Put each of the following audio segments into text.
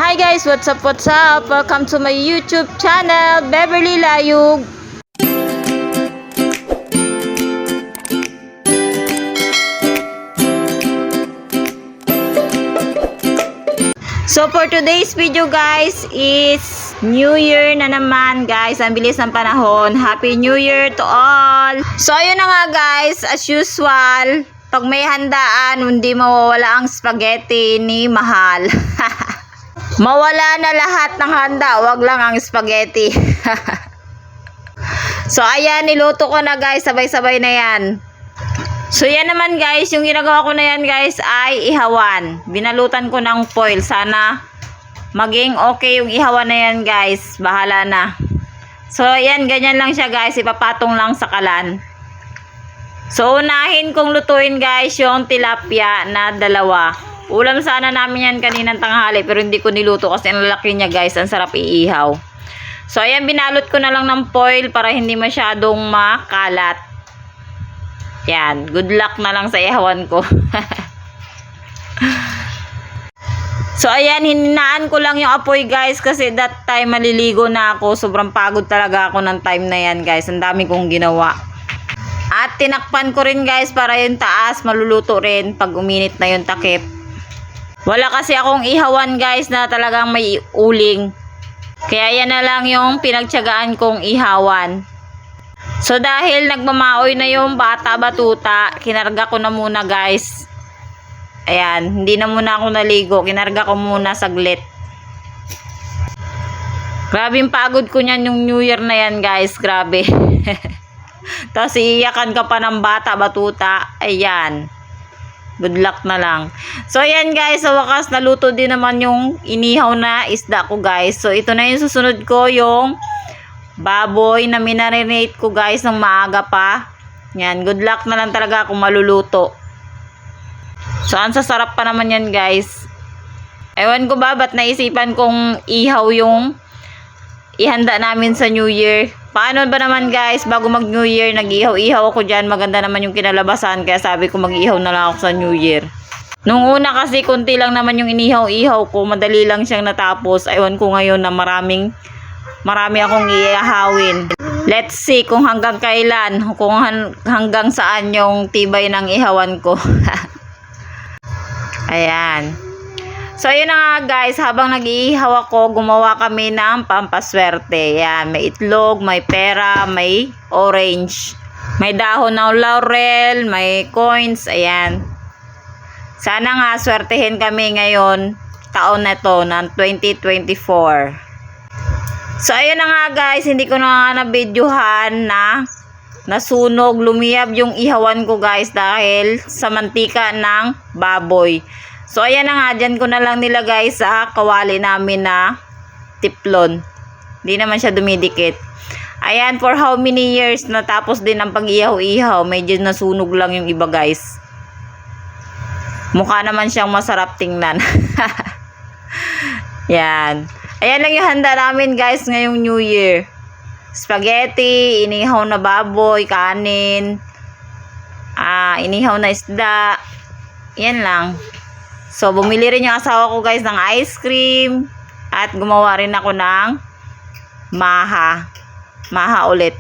Hi guys, what's up, what's up? Welcome to my YouTube channel, Beverly Layug. So for today's video guys is New Year na naman guys. Ang bilis ng panahon. Happy New Year to all. So ayun na nga guys, as usual, pag may handaan, hindi mawawala ang spaghetti ni Mahal. Mawala na lahat ng handa, wag lang ang spaghetti. So ayan, niluto ko na guys, sabay-sabay na yan. So yan naman guys, yung ginagawa ko na yan guys ay ihawan. Binalutan ko ng foil. Sana maging okay yung ihawan na yan guys. Bahala na. So yan, ganyan lang siya guys. Ipapatong lang sa kalan. So unahin kong lutuin guys yung tilapia na dalawa. Ulam sana namin yan kaninang tanghali pero hindi ko niluto kasi ang lalaki niya guys. Ang sarap iihaw. So ayan, binalot ko na lang ng foil para hindi masyadong makalat. Yan, good luck na lang sa ihawan ko. So ayan, hininaan ko lang yung apoy guys kasi that time maliligo na ako. Sobrang pagod talaga ako ng time na yan guys. Ang dami kong ginawa. At tinakpan ko rin guys para yung taas maluluto rin pag uminit na yung takip. Wala kasi akong ihawan guys na talagang may uling. Kaya yan na lang yung pinagtiyagaan kong ihawan. So dahil nagmamaoy na yung bata batuta, kinarga ko na muna guys. Ayan, hindi na muna ako naligo. Kinarga ko muna saglit. Grabing pagod ko niyan yung New Year na yan guys. Grabe. Tapos iiyakan ka pa ng bata batuta. Ayan. Good luck na lang. So ayan guys, sa wakas naluto din naman yung inihaw na isda ko guys. So ito na yung susunod ko, yung baboy na minarinate ko guys ng maaga pa. Yan, good luck na lang talaga kung maluluto. So ang sasarap pa naman yan guys. Ewan ko ba ba't naisipan kong ihaw yung ihanda namin sa New Year. Paano ba naman guys, bago mag New Year nag-ihaw-ihaw ako dyan. Maganda naman yung kinalabasan kaya sabi ko mag-ihaw na lang ako sa New Year. Nung una kasi konti lang naman yung inihaw-ihaw ko, madali lang siyang natapos. Ewan ko ngayon na marami akong iihawin. Let's see kung hanggang kailan, kung hanggang saan yung tibay ng ihawan ko. Ayan. So ayun na nga guys, habang nag-iihaw ako, gumawa kami ng pampaswerte. Ayan, may itlog, may pera, may orange. May dahon ng laurel, may coins, ayan. Sana nga swertehin kami ngayon, taon na to, ng 2024. So ayun na nga guys, hindi ko na na-videohan na nasunog, lumiyab yung ihawan ko guys dahil sa mantika ng baboy. So ayan na nga, dyan ko na lang nilagay sa kawali namin na tiplon. Hindi naman siya dumidikit. Ayan, for how many years natapos din ang pag-ihaw-ihaw, medyo nasunog lang yung iba guys. Mukha naman siyang masarap tingnan. Yan. Ayan lang yung handa namin guys ngayong New Year. Spaghetti, inihaw na baboy, kanin, inihaw na isda. Yan lang. So bumili rin yung asawa ko guys ng ice cream. At gumawa rin ako ng maha. Maha ulit.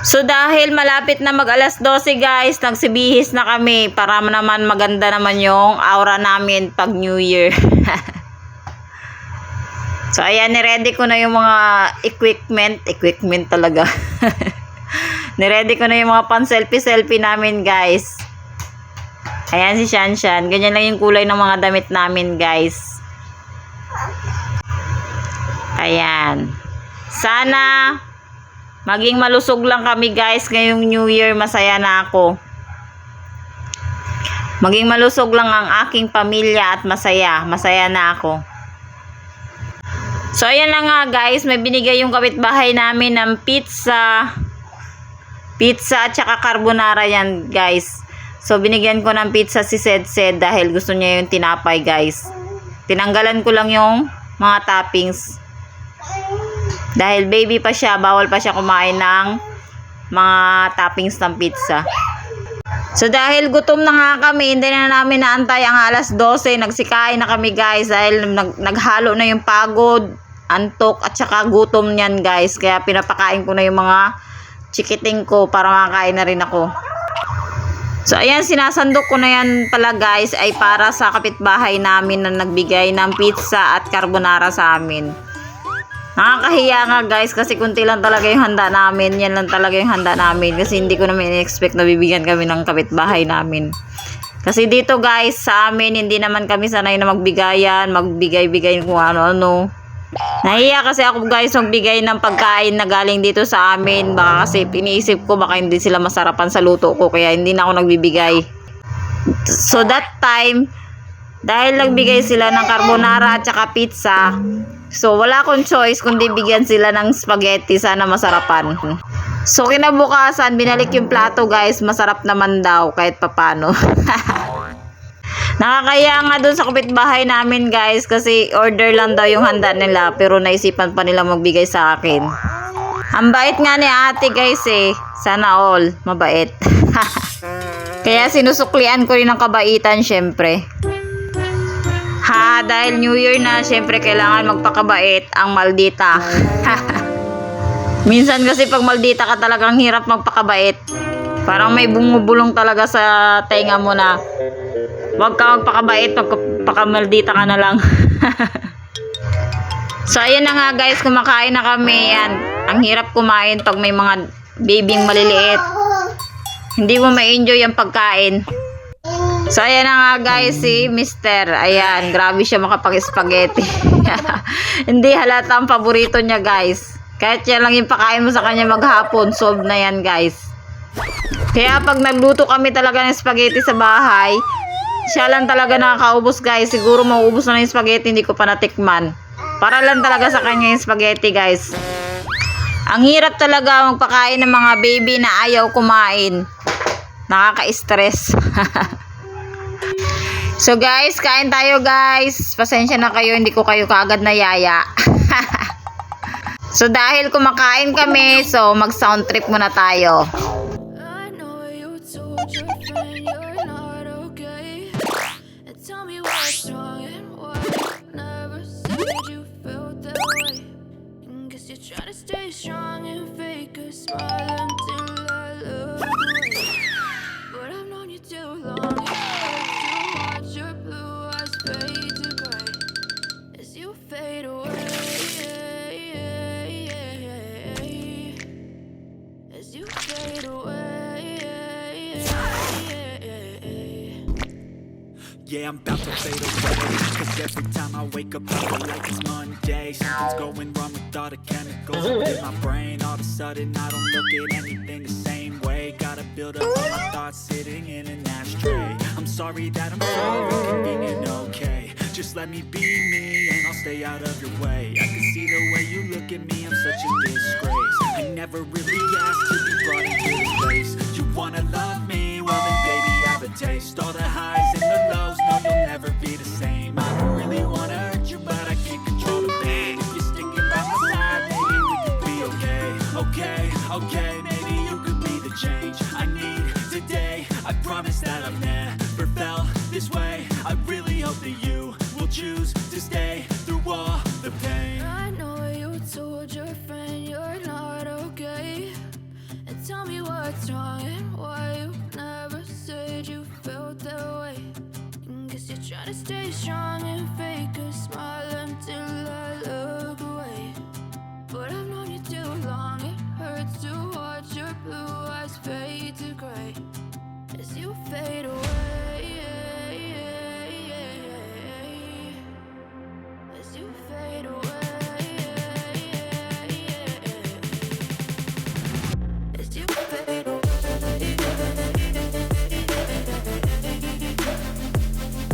So dahil malapit na mag alas 12 guys, nagsibihis na kami para naman maganda naman yung aura namin pag New Year. So ayan, niready ko na yung mga equipment talaga. Niready ko na yung mga pan selfie namin guys. Ayan si Shanshan, ganyan lang yung kulay ng mga damit namin guys. Ayan. Sana maging malusog lang kami guys ngayong New Year, masaya na ako. Maging malusog lang ang aking pamilya at masaya na ako. So ayan na nga guys, may binigay yung kapitbahay namin ng pizza at saka carbonara yan guys. So binigyan ko ng pizza si Sed dahil gusto niya yung tinapay guys. Tinanggalan ko lang yung mga toppings. Dahil baby pa siya, bawal pa siya kumain ng mga toppings ng pizza. So dahil gutom na nga kami, hindi na namin naantay ang alas 12, nagsikain na kami guys dahil naghalo na yung pagod, antok at saka gutom niyan guys. Kaya pinapakain ko na yung mga chikiting ko para makakain na rin ako. So ayan, sinasandok ko na yan pala guys ay para sa kapitbahay namin na nagbigay ng pizza at carbonara sa amin. Nakakahiya nga guys kasi kunti lang talaga yung handa namin. Yan lang talaga yung handa namin kasi hindi ko naman in-expect na bibigyan kami ng kapitbahay namin. Kasi dito guys sa amin hindi naman kami sanay na magbigayan, magbigay-bigay kung ano-ano. Nahiya kasi ako guys magbigay ng pagkain na galing dito sa amin. Baka kasi iniisip ko baka hindi sila masarapan sa luto ko kaya hindi na ako nagbibigay. So that time, dahil nagbigay sila ng carbonara at saka pizza, so wala akong choice kundi bigyan sila ng spaghetti, sana masarapan. So kinabukasan, binalik yung plato guys, masarap naman daw kahit papano. Nakakaya nga dun sa kapitbahay namin guys kasi order lang daw yung handa nila pero naisipan pa nila magbigay sa akin. Ang bait nga ni ate guys eh, sana all mabait. Kaya sinusuklian ko rin ng kabaitan syempre. Dahil New Year na, syempre kailangan magpakabait ang maldita. Minsan kasi pag maldita ka talagang hirap magpakabait. Parang may bumubulong talaga sa tenga mo na wag ka magpakabait, magpakamaldita ka na lang. So ayun na nga guys, kumakain na kami. Yan, ang hirap kumain pag may mga babying maliliit. Hindi mo ma-enjoy ang pagkain. So ayan na nga guys si Mister. Ayan, grabe siya makapag-spaghetti. Hindi halata ang paborito niya guys. Kahit yan lang yung pakain mo sa kanya maghapon, solve na yan guys. Kaya pag nagluto kami talaga ng spaghetti sa bahay, siya lang talaga nakakaubos guys. Siguro mauubos na yung spaghetti, hindi ko pa natikman. Para lang talaga sa kanya yung spaghetti guys. Ang hirap talaga magpakain ng mga baby na ayaw kumain. Nakaka-stress. So guys, kain tayo guys. Pasensya na kayo, hindi ko kayo kaagad na yaya. So dahil kumakain kami, so mag sound trip muna tayo. I know you told your friend you're not okay. And tell me what's wrong and why you never said you felt that way. And guess you're trying to stay strong and fake a smile until I look away. But I've known you too long. Watch your blue eyes fade to gray as you fade away. As you fade away. Yeah, I'm about to fade away. Cause every time I wake up I feel like it's Monday. Something's going wrong with all the chemicals up in my brain. All of a sudden I don't look at anything the same way. Gotta build up all my thoughts sitting in an ashtray. I'm sorry that I'm so inconvenient, okay. Just let me be me and I'll stay out of your way. I can see the way you look at me, I'm such a disgrace. I never really asked to be brought into this place. You wanna love me? Well then baby have a taste. All the highs and the lows, no you'll never be the same. I don't really wanna hurt you but I can't control the pain. If you're sticking by my side, maybe we could be okay. Okay, okay, maybe you could be the change I need today. I promise that I've never felt this way. I really hope that you will choose to stay through all the pain. I know you told your friend you're not okay. And tell me what's wrong and why you never said you felt that way. And guess you're trying to stay strong and fake a smile until I look away. But I've known you too long, it hurts to watch your blue eyes fade to gray as you fade away. As you fade away. As you fade away.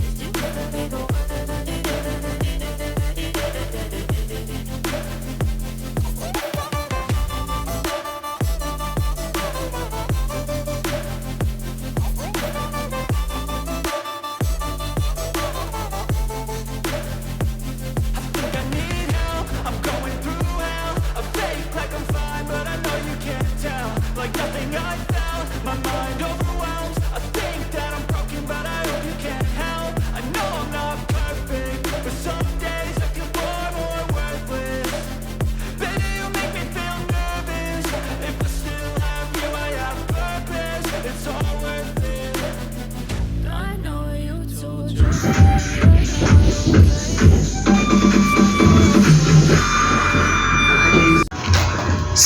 As you fade away.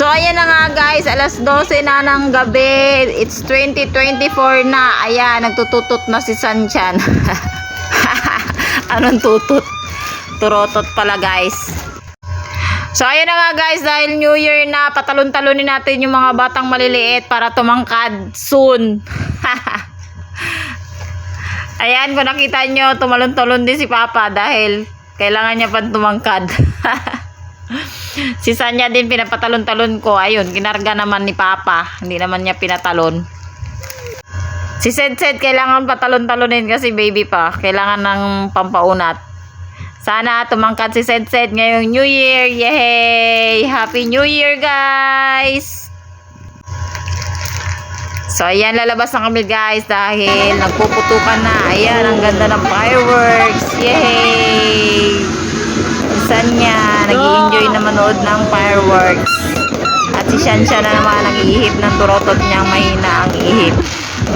So, ayan na nga guys, alas 12 na ng gabi. It's 2024 na. Ayan, nagtututot na si Sanchan. Anong tutut? Turotot pala guys. So, ayan na nga guys, dahil New Year na, patalon-talonin natin yung mga batang maliliit para tumangkad soon. Ayan, kung nakita nyo, tumalon-talon din si Papa dahil kailangan niya pang tumangkad. Si Sanya din pinapatalon-talon ko. Ayun, kinarga naman ni Papa. Hindi naman niya pinatalon. Si Sed kailangan patalon-talonin kasi baby pa. Kailangan ng pampaunat. Sana tumangkad si Sed ngayong New Year. Yay! Happy New Year guys! So ayan, lalabas na kami guys dahil nagpuputukan na. Ayan, ang ganda ng fireworks. Yay! Sanya, nag-i-enjoy na manood ng fireworks. At si Shansha na naman nag-iihip ng turotot niyang mahina ang ihip.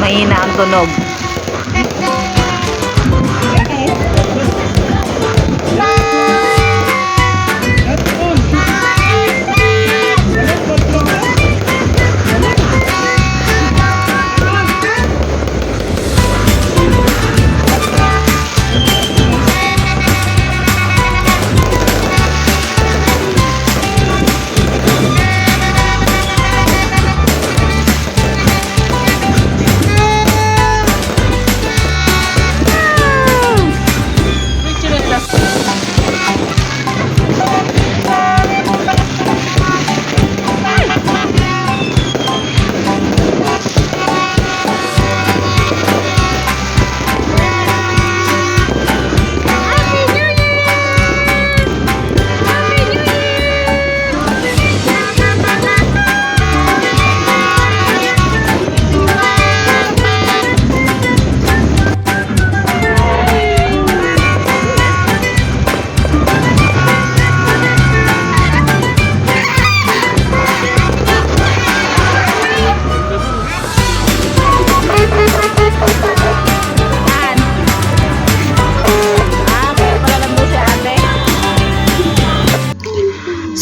Mahina ang tunog.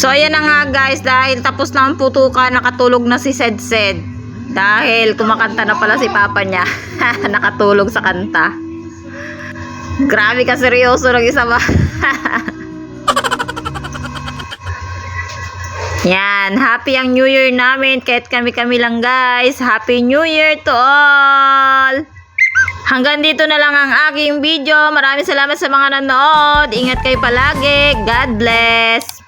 So ayan na nga guys, dahil tapos na ang putukan, nakatulog na si Sed. Dahil kumakanta na pala si Papa niya. Nakatulog sa kanta. Grabe ka seryoso ng isa ba? Yan, happy ang New Year namin kahit kami-kami lang guys. Happy New Year to all! Hanggang dito na lang ang aking video. Maraming salamat sa mga nanood. Ingat kayo palagi. God bless!